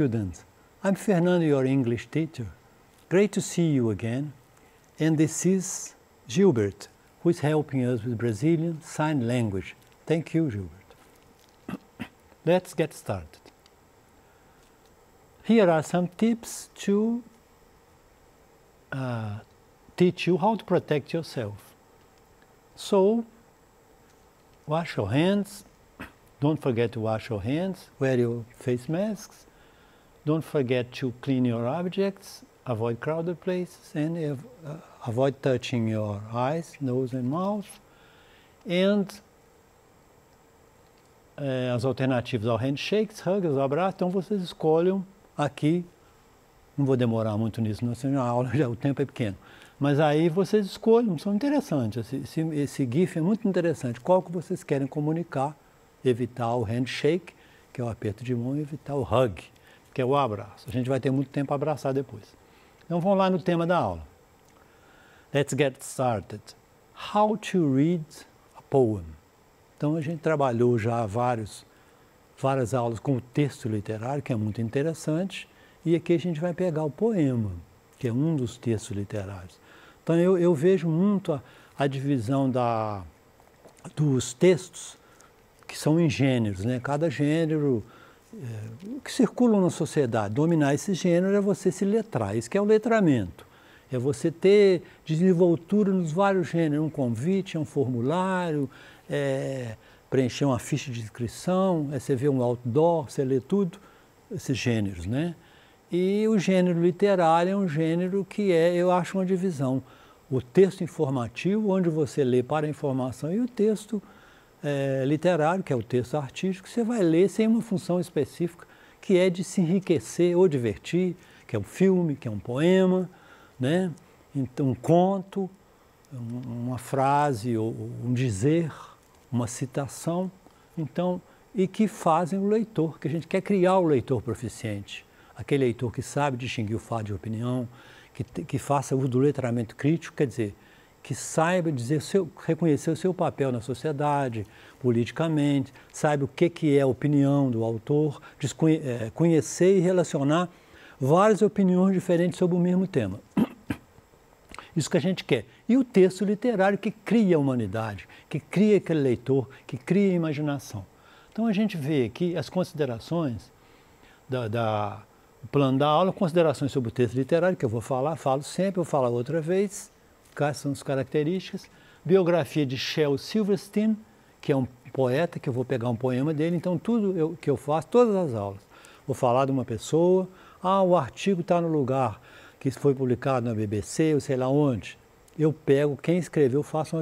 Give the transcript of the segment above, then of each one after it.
students. I'm Fernando, your English teacher. Great to see you again. And this is Gilbert, who is helping us with Brazilian Sign Language. Thank you, Gilbert. Let's get started. Here are some tips to teach you how to protect yourself. So, wash your hands. Don't forget to wash your hands. Wear your face masks. Don't forget to clean your objects. Avoid crowded places and avoid touching your eyes, nose and mouth. And as alternativas ao handshakes, hugs, abraços, então vocês escolham aqui. Não vou demorar muito nisso, não, senão a aula já o tempo é pequeno. Mas aí vocês escolhem, são interessantes. Esse GIF é muito interessante. Qual que vocês querem comunicar? Evitar o handshake, que é o aperto de mão, e evitar o hug, que é o abraço. A gente vai ter muito tempo para abraçar depois. Então vamos lá no tema da aula. Let's get started. How to read a poem. Então a gente trabalhou já várias aulas com o texto literário, que é muito interessante, e aqui a gente vai pegar o poema, que é um dos textos literários. Então eu vejo muito a divisão dos textos que são em gêneros, né? Cada gênero que circulam na sociedade. Dominar esse gênero é você se letrar, isso que é o letramento. É você ter desenvoltura nos vários gêneros, um convite, um formulário, preencher uma ficha de inscrição, você vê um outdoor, você lê tudo, esses gêneros, né? E o gênero literário é um gênero que eu acho uma divisão. O texto informativo, onde você lê para a informação, e o texto literário, que é o texto artístico, que você vai ler sem uma função específica, que é de se enriquecer ou divertir, que é um filme, que é um poema, né? Então, um conto, uma frase, ou um dizer, uma citação, então, e que fazem o leitor, que a gente quer criar o leitor proficiente, aquele leitor que sabe distinguir o fato de opinião, que faça uso do letramento crítico, quer dizer, que saiba reconhecer o seu papel na sociedade, politicamente, saiba o que é a opinião do autor, conhecer e relacionar várias opiniões diferentes sobre o mesmo tema. Isso que a gente quer. E o texto literário que cria a humanidade, que cria aquele leitor, que cria a imaginação. Então a gente vê aqui as considerações o plano da aula, considerações sobre o texto literário, que eu vou falar, falo sempre, vou falar outra vez. Quais são as características? Biografia de Shel Silverstein, que é um poeta, que eu vou pegar um poema dele, então tudo que eu faço, todas as aulas, vou falar de uma pessoa, o artigo está no lugar que foi publicado na BBC, ou sei lá onde, eu pego quem escreveu, faço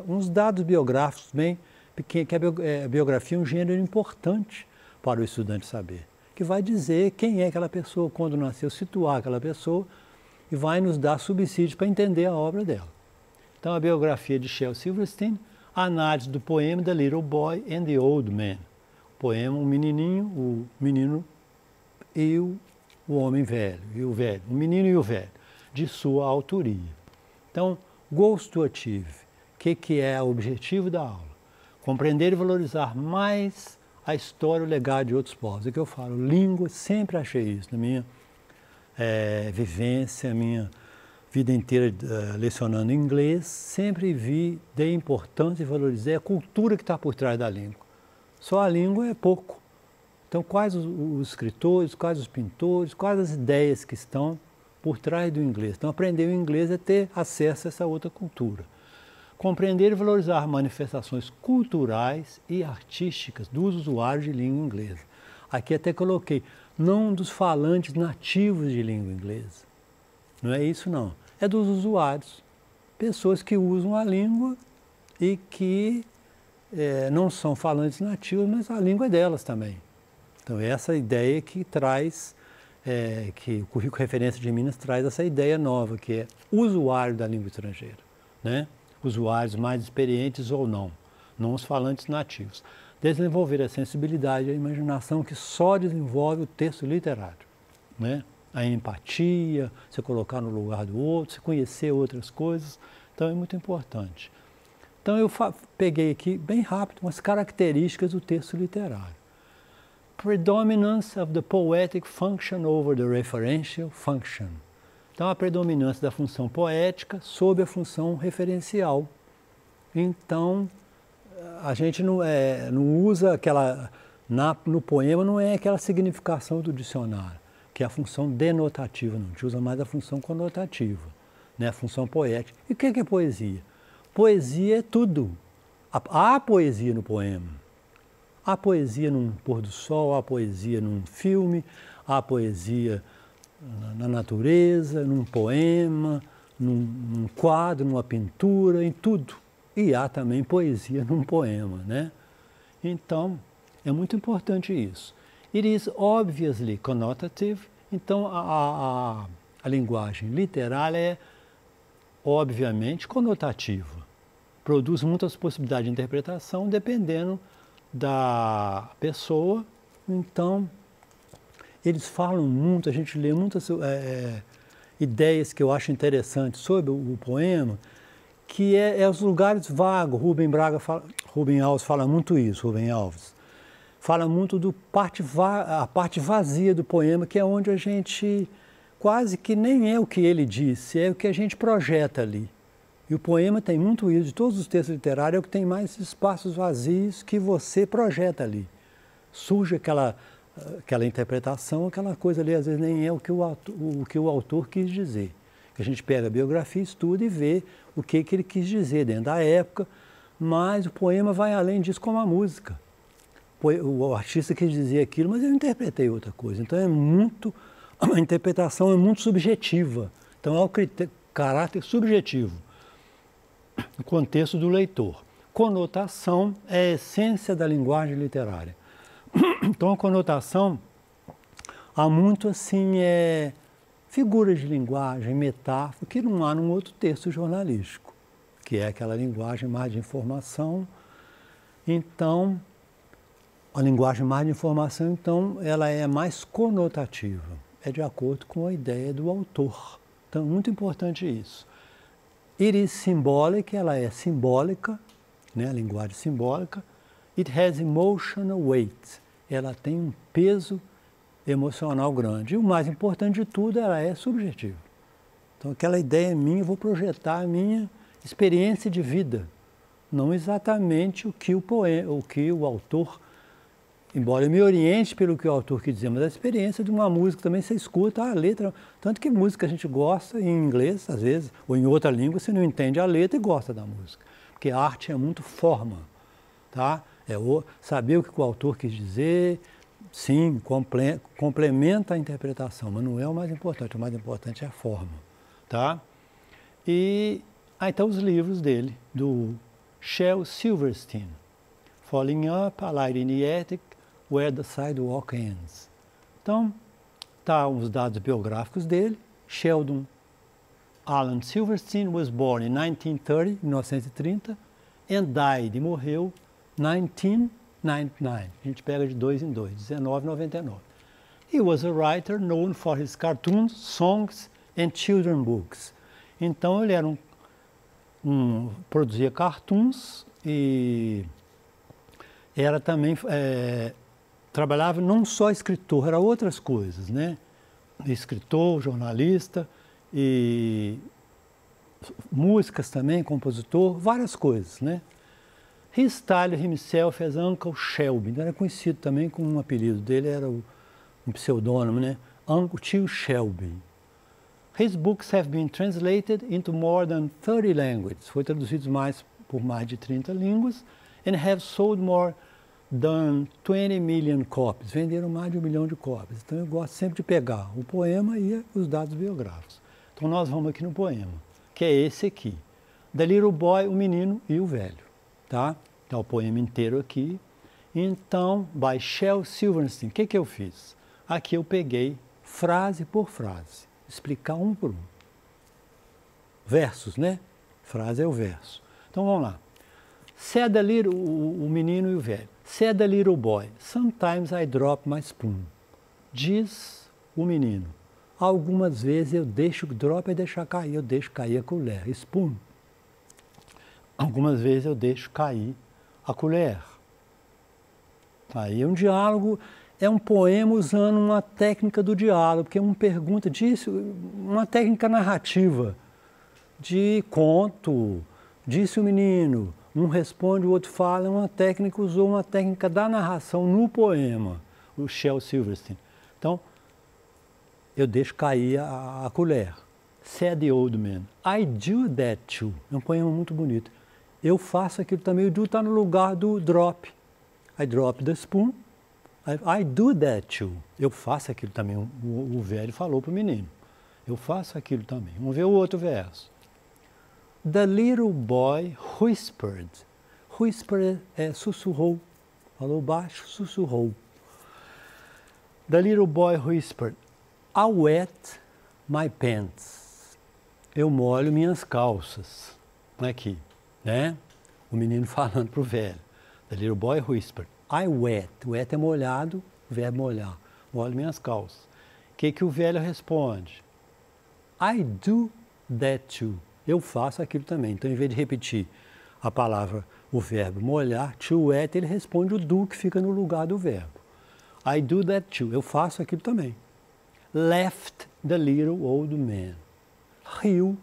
uns dados biográficos bem pequenos, que a biografia é um gênero importante para o estudante saber, que vai dizer quem é aquela pessoa, quando nasceu, situar aquela pessoa, e vai nos dar subsídios para entender a obra dela. Então, a biografia de Shel Silverstein, a análise do poema The Little Boy and the Old Man. O poema, o menino e o homem velho, o menino e o velho, de sua autoria. Então, goals to achieve, que é o objetivo da aula? Compreender e valorizar mais a história e o legado de outros povos. É que eu falo, língua, sempre achei isso na minha vivência, minha vida inteira lecionando inglês, sempre dei importância e valorizei a cultura que está por trás da língua. Só a língua é pouco. Então, quais os escritores, quais os pintores, quais as ideias que estão por trás do inglês. Então, aprender o inglês é ter acesso a essa outra cultura. Compreender e valorizar manifestações culturais e artísticas dos usuários de língua inglesa. Aqui até coloquei, não dos falantes nativos de língua inglesa. Não é isso, não. É dos usuários. Pessoas que usam a língua e que não são falantes nativos, mas a língua é delas também. Então, essa ideia que traz, que o currículo referência de Minas traz essa ideia nova, que é usuário da língua estrangeira, né? Usuários mais experientes ou não os falantes nativos. Desenvolver a sensibilidade e a imaginação que só desenvolve o texto literário, né? A empatia, você colocar no lugar do outro, você conhecer outras coisas, então é muito importante. Então eu peguei aqui, bem rápido, umas características do texto literário. predominance of the poetic function over the referential function. Então, a predominância da função poética sobre a função referencial. Então, a gente não usa aquela... no poema não é aquela significação do dicionário, que é a função denotativa, não. A gente usa mais a função conotativa, né? A função poética. E o que é poesia? Poesia é tudo. Há poesia no poema. Há poesia num pôr do sol, há poesia num filme, há poesia na natureza, num poema, num quadro, numa pintura, em tudo. E há também poesia num poema, né? Então, é muito importante isso. It is obviously connotative. Então, a linguagem literária é, obviamente, conotativa. Produz muitas possibilidades de interpretação, dependendo da pessoa. Então, eles falam muito, a gente lê muitas ideias que eu acho interessantes sobre o poema, que é os lugares vagos. Rubem Alves fala muito isso, Rubem Alves. Fala muito a parte vazia do poema, que é onde a gente quase que nem é o que ele disse, é o que a gente projeta ali. E o poema tem muito isso, de todos os textos literários, é o que tem mais espaços vazios que você projeta ali. Surge aquela interpretação, aquela coisa ali, às vezes nem é o que o autor quis dizer. Que a gente pega a biografia, estuda e vê o que ele quis dizer dentro da época, mas o poema vai além disso, como a música. O artista quis dizer aquilo, mas eu interpretei outra coisa. Então a interpretação é muito subjetiva. Então é o caráter subjetivo, no contexto do leitor. Conotação é a essência da linguagem literária. Então a conotação, há muito assim, figuras de linguagem, metáfora, que não há num outro texto jornalístico, que é aquela linguagem mais de informação. Então, a linguagem mais de informação, então, ela é mais conotativa, é de acordo com a ideia do autor. Então, muito importante isso. It is symbolic, ela é simbólica, né, a linguagem simbólica. It has emotional weight, ela tem um peso emocional grande. E o mais importante de tudo, ela é subjetiva. Então, aquela ideia minha, eu vou projetar a minha experiência de vida, não exatamente o que o autor, embora eu me oriente pelo que o autor quis dizer, mas a experiência de uma música também você escuta a letra, tanto que música a gente gosta em inglês, às vezes, ou em outra língua, você não entende a letra e gosta da música, porque a arte é muito forma, tá? Saber o que o autor quis dizer, sim, complementa a interpretação, mas não é o mais importante é a forma, tá? E então os livros dele, do Shel Silverstein, Falling Up, A Light in the Attic, Where the Sidewalk Ends. Então, tá os dados biográficos dele. Sheldon Alan Silverstein was born in 1930, and died, e morreu, 1999. A gente pega de 2 em 2, 1999. He was a writer known for his cartoons, songs and children's books. Então, ele era produzia cartoons e era também, trabalhava não só escritor, era outras coisas, né? Escritor, jornalista e músicas também, compositor, várias coisas, né? He styled himself as Uncle Shelby, era conhecido também com um apelido dele, era um pseudônimo, né? Uncle Tio Shelby. His books have been translated into more than 30 languages, foi traduzido por mais de 30 línguas, and have sold more than 20 million copies, venderam mais de 1 milhão de cópias. Então eu gosto sempre de pegar o poema e os dados biográficos. Então nós vamos aqui no poema, que é esse aqui. The Little Boy, o menino e o velho, tá? Tá o poema inteiro aqui. Então, by Shel Silverstein, o que eu fiz? Aqui eu peguei frase por frase, explicar um por um. Versos, né? Frase é o verso. Então vamos lá. Said the little, o menino e o velho. Said the little boy, sometimes I drop my spoon. Diz o menino, algumas vezes eu deixo, drop é deixar cair, eu deixo cair a colher, spoon. Algumas vezes eu deixo cair a colher. Aí é um diálogo é um poema usando uma técnica do diálogo, porque uma pergunta disso, uma técnica narrativa, de conto, disse o menino, um responde, o outro fala, é uma técnica, usou uma técnica da narração no poema, o Shel Silverstein. Então, eu deixo cair a colher. Said the old man, I do that too. É um poema muito bonito. Eu faço aquilo também. O do está no lugar do drop. I drop the spoon. I do that too. Eu faço aquilo também. O velho falou para o menino. Eu faço aquilo também. Vamos ver o outro verso. The little boy whispered. Whisper é sussurrou. Falou baixo, sussurrou. The little boy whispered, I wet my pants. Eu molho minhas calças. Aqui, né? O menino falando para o velho. The little boy whispered, I wet. Wet é molhado, o verbo molhar. Molho minhas calças. O que o velho responde? I do that too. Eu faço aquilo também. Então, em vez de repetir a palavra, o verbo molhar, to wet, ele responde o do que fica no lugar do verbo. I do that too. Eu faço aquilo também. Left the little old man. Riu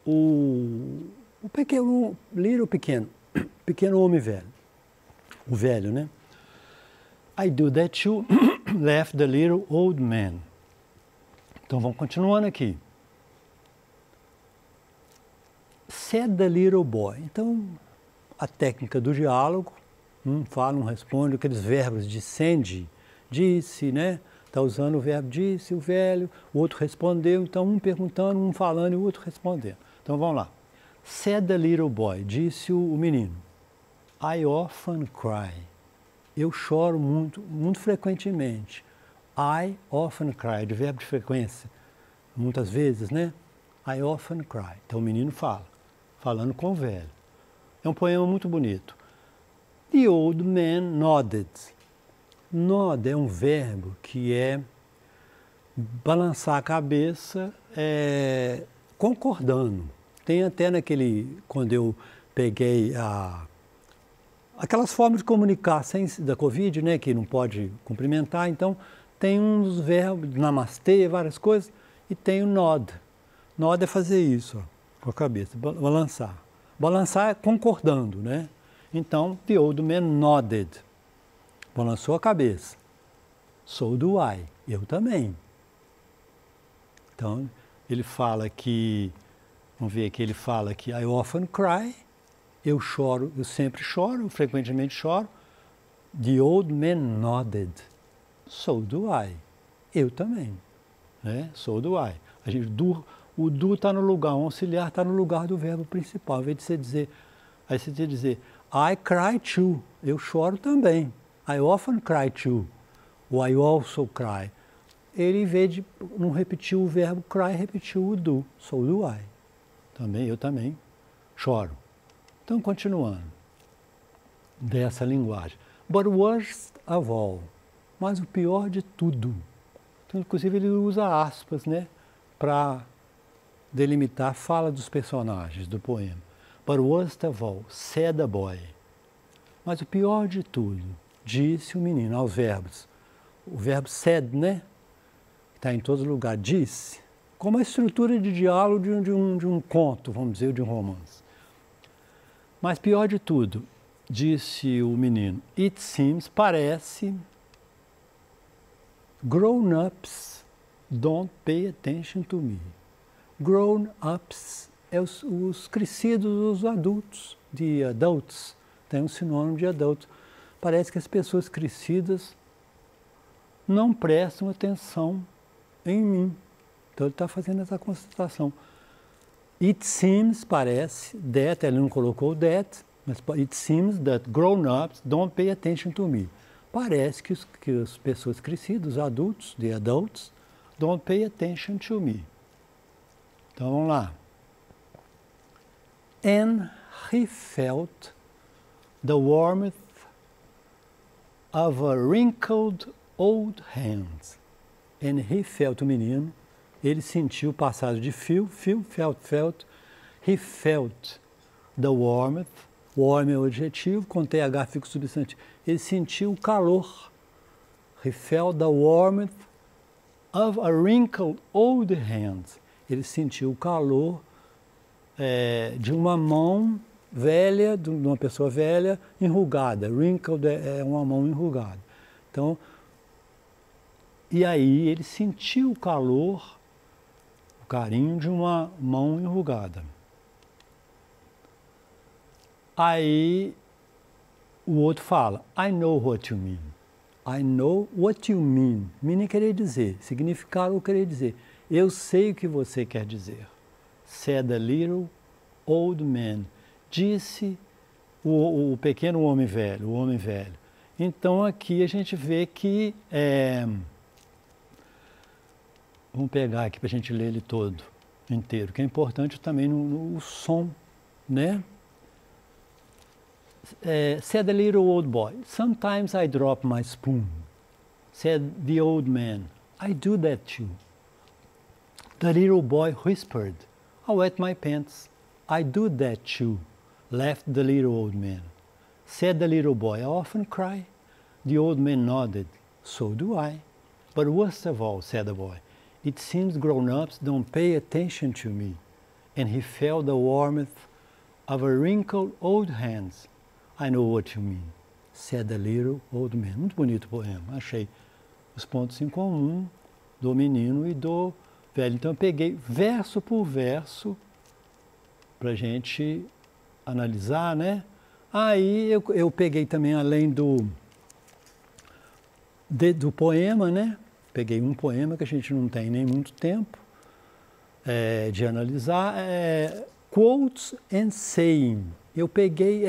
o pequeno, pequeno homem velho. O velho, né? I do that too. Left the little old man. Então, vamos continuando aqui. Said the little boy. Então, a técnica do diálogo, um fala, um responde, aqueles verbos de send, disse, né? Está usando o verbo disse, o velho, o outro respondeu, então um perguntando, um falando e o outro respondendo. Então vamos lá. Said the little boy, disse o menino, I often cry. Eu choro muito, muito frequentemente. I often cry, de verbo de frequência, muitas vezes, né? I often cry. Então o menino fala, falando com o velho. É um poema muito bonito. The old man nodded. Nod é um verbo que é balançar a cabeça concordando. Tem até quando eu peguei aquelas formas de comunicar da Covid, né, que não pode cumprimentar, então tem uns verbos, namastê, várias coisas, e tem o nod. Nod é fazer isso, ó, com a cabeça, balançar. Balançar é concordando, né? Então, the old man nodded. Balançou a cabeça. So do I. Eu também. Então, ele fala que, vamos ver aqui, ele fala que I often cry. Eu choro, eu sempre choro, eu frequentemente choro. The old man nodded. So do I. Eu também. Né? So do I. O do está no lugar, o auxiliar está no lugar do verbo principal. Ao invés de você dizer, aí você dizer I cry too. Eu choro também. I often cry too, ou I also cry. Ele, em vez de não repetir o verbo cry, repetiu o do, so do I. Eu também choro. Então, continuando, dessa linguagem. But worst of all, mas o pior de tudo. Então, inclusive, ele usa aspas, né, para delimitar a fala dos personagens do poema. But worst of all, said the boy. Mas o pior de tudo, disse o menino, aos verbos. O verbo said, né? Está em todo lugar, disse. Como a estrutura de diálogo de um conto, vamos dizer, de um romance. Mas pior de tudo, disse o menino, it seems, parece, grown-ups don't pay attention to me. Grown-ups é os crescidos, os adultos, de adults, tem um sinônimo de adultos. Parece que as pessoas crescidas não prestam atenção em mim. Então ele está fazendo essa constatação. It seems, parece, that, ele não colocou that, mas it seems that grown-ups don't pay attention to me. Parece que as pessoas crescidas, os adultos, the adults, don't pay attention to me. Então vamos lá. And he felt the warmth of a wrinkled old hand. And he felt, o menino, ele sentiu o passado de felt, he felt the warmth, warm é o adjetivo, com TH fica o substantivo. Ele sentiu o calor He felt the warmth of a wrinkled old hand. Ele sentiu o calor de uma mão velha, de uma pessoa velha, enrugada. Wrinkled é uma mão enrugada. Então, e aí ele sentiu o calor, o carinho de uma mão enrugada. Aí o outro fala, I know what you mean. I know what you mean. Mean é querer dizer, significar ou querer dizer. Eu sei o que você quer dizer. Said the little old man. Disse o pequeno homem velho, o homem velho. Então aqui a gente vê que... vamos pegar aqui para a gente ler ele todo, inteiro, que é importante também no som, né? Said the little old boy, sometimes I drop my spoon. Said the old man, I do that too. The little boy whispered, I wet my pants. I do that too, laughed the little old man. Said the little boy, I often cry. The old man nodded, so do I. But worst of all, said the boy, it seems grown-ups don't pay attention to me. And he felt the warmth of a wrinkled old hands. I know what you mean, said the little old man. Muito bonito o poema, achei os pontos em comum do menino e do velho. Então eu peguei verso por verso para a gente analisar, né? Aí eu peguei também, além do poema, né? Peguei um poema que a gente não tem nem muito tempo de analisar, quotes and saying. Eu peguei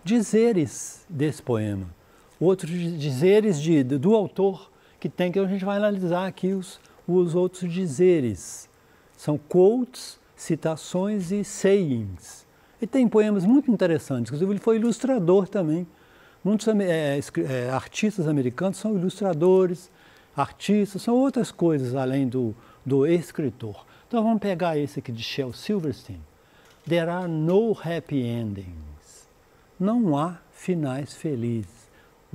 dizeres desse poema, outros dizeres do autor que a gente vai analisar aqui os outros dizeres. São quotes, citações e sayings. E tem poemas muito interessantes, inclusive ele foi ilustrador também. Muitos artistas americanos são ilustradores, artistas, são outras coisas além do escritor. Então vamos pegar esse aqui de Shel Silverstein. There are no happy endings. Não há finais felizes.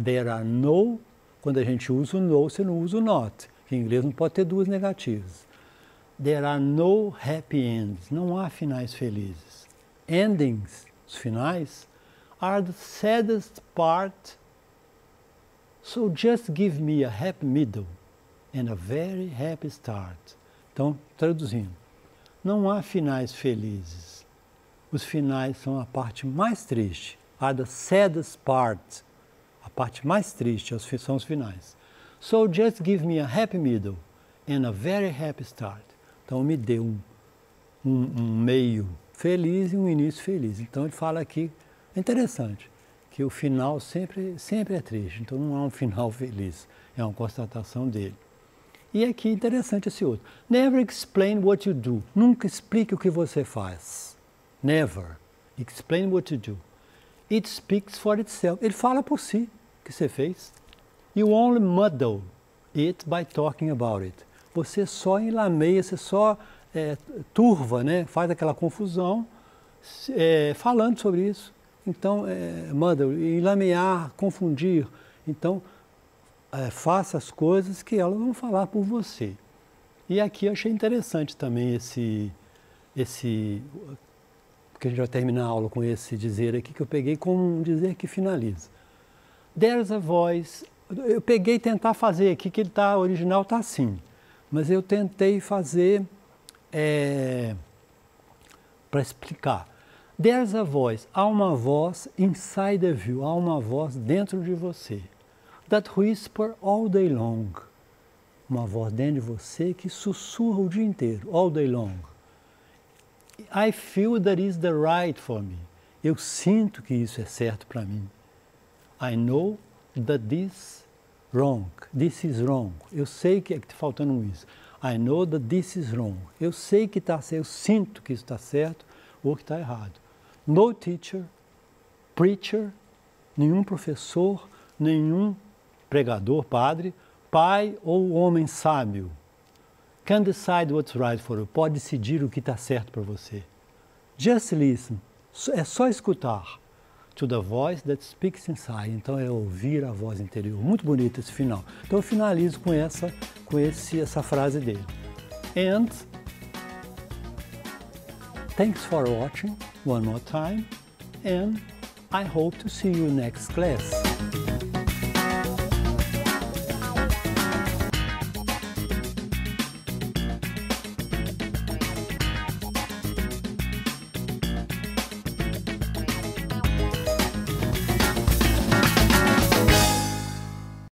There are no, quando a gente usa o no, você não usa o not, que em inglês não pode ter duas negativas. There are no happy ends. Não há finais felizes. Endings, os finais, are the saddest part. So just give me a happy middle and a very happy start. Então, traduzindo, não há finais felizes. Os finais são a parte mais triste. Are the saddest part. A parte mais triste são os finais. So just give me a happy middle and a very happy start. Então me dê um meio feliz e um início feliz. Então ele fala aqui, é interessante, que o final sempre é triste. Então não há um final feliz. É uma constatação dele. E aqui interessante esse outro. Never explain what you do. Nunca explique o que você faz. Never explain what you do. It speaks for itself. Ele fala por si o que você fez. You only muddle it by talking about it. Você só enlameia, você só turva, né? Faz aquela confusão falando sobre isso. Então, muddle, enlamear, confundir. Então, faça as coisas que elas vão falar por você. E aqui eu achei interessante também esse porque a gente vai terminar a aula com esse dizer aqui, que eu peguei como um dizer que finaliza. There's a voice. Eu peguei tentar fazer aqui, que ele original está assim. Mas eu tentei fazer para explicar. There's a voice. Há uma voz inside of you. Há uma voz dentro de você. That whisper all day long. Uma voz dentro de você que sussurra o dia inteiro, all day long. I feel that is the right for me. Eu sinto que isso é certo para mim. I know that this is wrong. Eu sei que está faltando um isso. I know that this is wrong. Eu sei que está certo, eu sinto que isso está certo ou que está errado. No teacher, preacher, nenhum professor, nenhum pregador, padre, pai ou homem sábio can decide what's right for you. Pode decidir o que está certo para você. Just listen. É só escutar. to the voice that speaks inside. Então é ouvir a voz interior. Muito bonito esse final. Então eu finalizo com essa frase dele. And thanks for watching one more time, and I hope to see you next class.